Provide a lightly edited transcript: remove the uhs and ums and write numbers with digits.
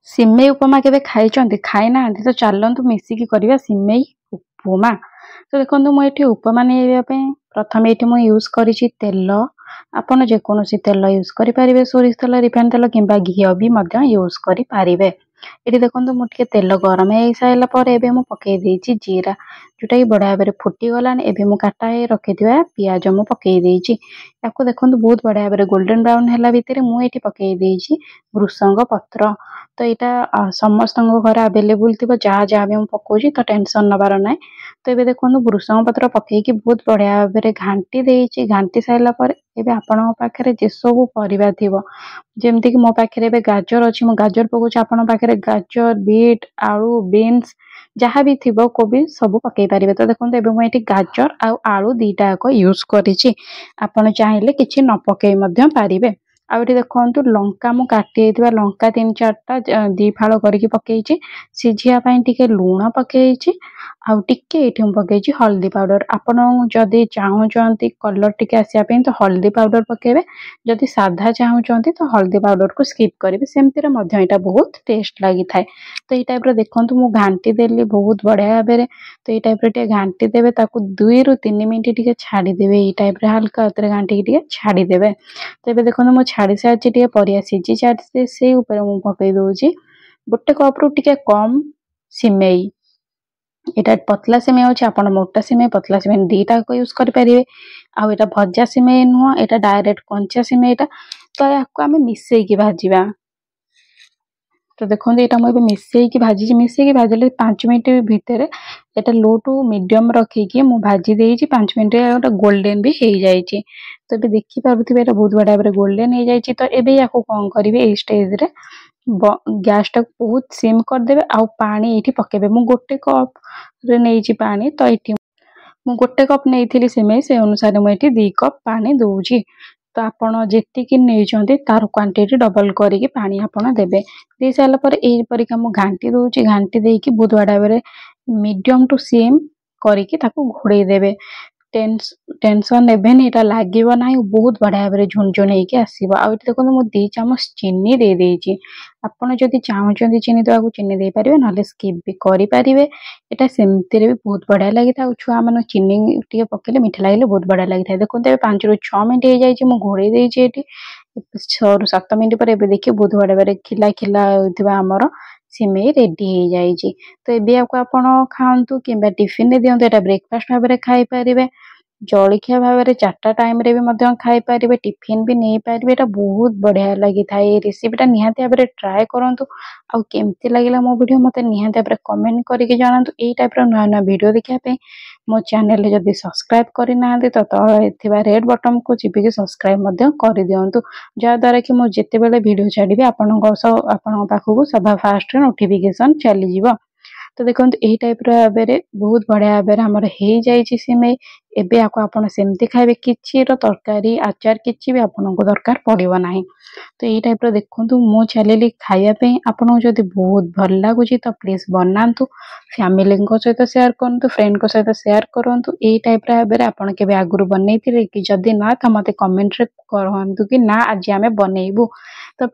सिमेई उपमा केबे खाइचंती खाइ नांती तो चलंतु मिसिकी करिवा सिमेई उपमा। तो देखो मुझे ये उपमा नहीं प्रथम ये मुझे यूज करी तेल आपन जेकोसी तेल यूज करेंगे सोरिष तेल रिफाइन तेल कि घी भी यूज करेंगे। ये देखो मुझे तेल गरम हो सारापर पकई देती जीरा जोटा कि बढ़िया भाव फुटी गलानी एबे मु काटा रखि पियाज मु पकई देती याको देखो बहुत बढ़िया भाव गोल्डन ब्राउन है भितर मुझे पकई देती भृसंग पत्र। तो यहाँ समस्त घर आवेलेबुल थी जहाँ जहाँ भी पकाउची तो टेंशन नबार ना। तो ये देखो भृसंग पत्र पकईकी बहुत बढ़िया भाव घाटी देती घाटी सारापर एबे आपण पाखे जे सब परिबा थिबो जेमती कि मो पाखे गाजर अच्छी मो गाजर पकाउची आपण पाखे गाजर बीट आलू बीन्स जहाँ भी थिबो कोबी सब पकई पारे। तो देखो एबे मुझे गाजर आलू दीटा जाक यूज करिछि आपण चाहिए किछि न पकई मध्य पारिबे। आ देखो लंका मु काटी लंका 3-4टा दी फाड़ करके पकईछि सिझिया टिके लुण पकईछि आउ टिके एठी मु पकईछि हल्दी पाउडर। आपण जदि चाहूचंती कलर टिके आसिया पे तो हल्दी पाउडर पकेबे जदि साधा चाहूचंती तो हल्दी पाउडर को स्किप करेंगे सेमती मध्य एटा बहुत टेस्ट लगी थाए। तो ये टाइप देखो मु घाटी देली बहुत बढ़िया भाव। तो ये टाइप घाटी देवे 2-3 मिनट टिके छाड़ीदेवे ये टाइप हल्का घाटी टिके छाड़ीदेवे। तो ये देखो मुझे छाड़ी सारी परिया सीझी सारी से पकई दौची गोटे कप रु टिके कम सिमेई एटा पतला सिमेई अच्छे आप मोटा सिमेई पतला सिमेई दीटा यूज करेंगे। आउ एटा भजा सिमेई नुह एटा डायरेक्ट कंचा सिमेईटा। तो याको आम मिसेकी भाजवा। तो देखो यहाँ मुझे मिसेकी भाजी मिसेकी भाजले 5 मिनट भितर एटा लो टू मीडियम रखिकी मु भाजी देइछि 5 मिनट गोटे गोल्डन भी हो जाइए। तो ये देखी पारे बहुत बढ़िया भाव गोल्डन हो जाइए। तो ये या कौन करेंगे ये स्टेज रे गैस टाक बहुत सिम करदे आउ पानी ये पकेबे मु गोटे कप रे नहीं पानी। तो ये मु गोटे कप नहीं सिमेई से अनुसार मुझे 2 कप पानी दौची। तो आपण जेतिकी नहीं तार क्वांटिटी डबल करके पानी आपण देबे दे सारा पर एपरिका मु घाटी दौची घाटी देकी बहुत बढ़िया भाव मीडियम टू सिम करके घोड़े देबे टेंशन नेबेनी एटा लागो ना बहुत बढ़िया भाव झुनझुन होगी आसो। आ देखो मुझे 2 चामच चीनी दे देइछि आपण जदि चाहूचंती चीनी देवाक चीनी दे पारिबे नले स्किप भी करि पारिबे। एटा सेमती भी बहुत बढ़िया लगी था छुआ मान चीनी टे पकेले मीठा लगे बहुत बढ़िया लगी था। देखो 5-6 मिनट हो जाए मु घोड़े देइछि 6-7 मिनट पर एबे देखिए बहुत बढ़िया भाव खिला खिला होइथिबा हमर सिमेई रेडी हो जाइए। तो ये आपको आपण खातु कि टिफिन दिंतु एटा ब्रेकफास्ट भाव में खाई पारिबे जलखिया भाव में 4टा टाइम रे भी खाई पारिबे टिफिन भी नहीं पारिबे। एटा बहुत बढ़िया लगी था ये रेसिपीटा निहाती भाव में ट्राए करंतु आउ केमती लागला मो वीडियो मते निहाती भाव में कमेंट करके जणातु। एई टाइप रो नया नया वीडियो देखिया पे मो चैनल जदि सब्सक्राइब करि नांती तो तळे थिबा रेड बटन को चिपिके सब्सक्राइब मध्य करि दियंतु जा द्वारा कि मो जेते बेले वीडियो छाड़िबे आपन पाखकु सभा फास्ट नोटिफिकेशन चली जिवो। तो देखो यही टाइप बहुत बढ़िया भाव आमर हो जाइए सिमेई एबे आको आपण सेमती खाइबे किछि रो तरकारी आचार किछि भी आपन को दरकार पड़िबो नाही। तो यही टाइप देखो मु चलेली खाइया पे आपन जदि बहुत भल लागुची तो प्लीज बनातु फैमिली सहित शेयर करंतु फ्रेंड को सहित शेयर करंतु। यही टाइप भाव आपन केबे आगुरु बनैथिले कि जदि ना तो मते कमेंट रे कहंतु कि ना आज आमे बनैबू। तो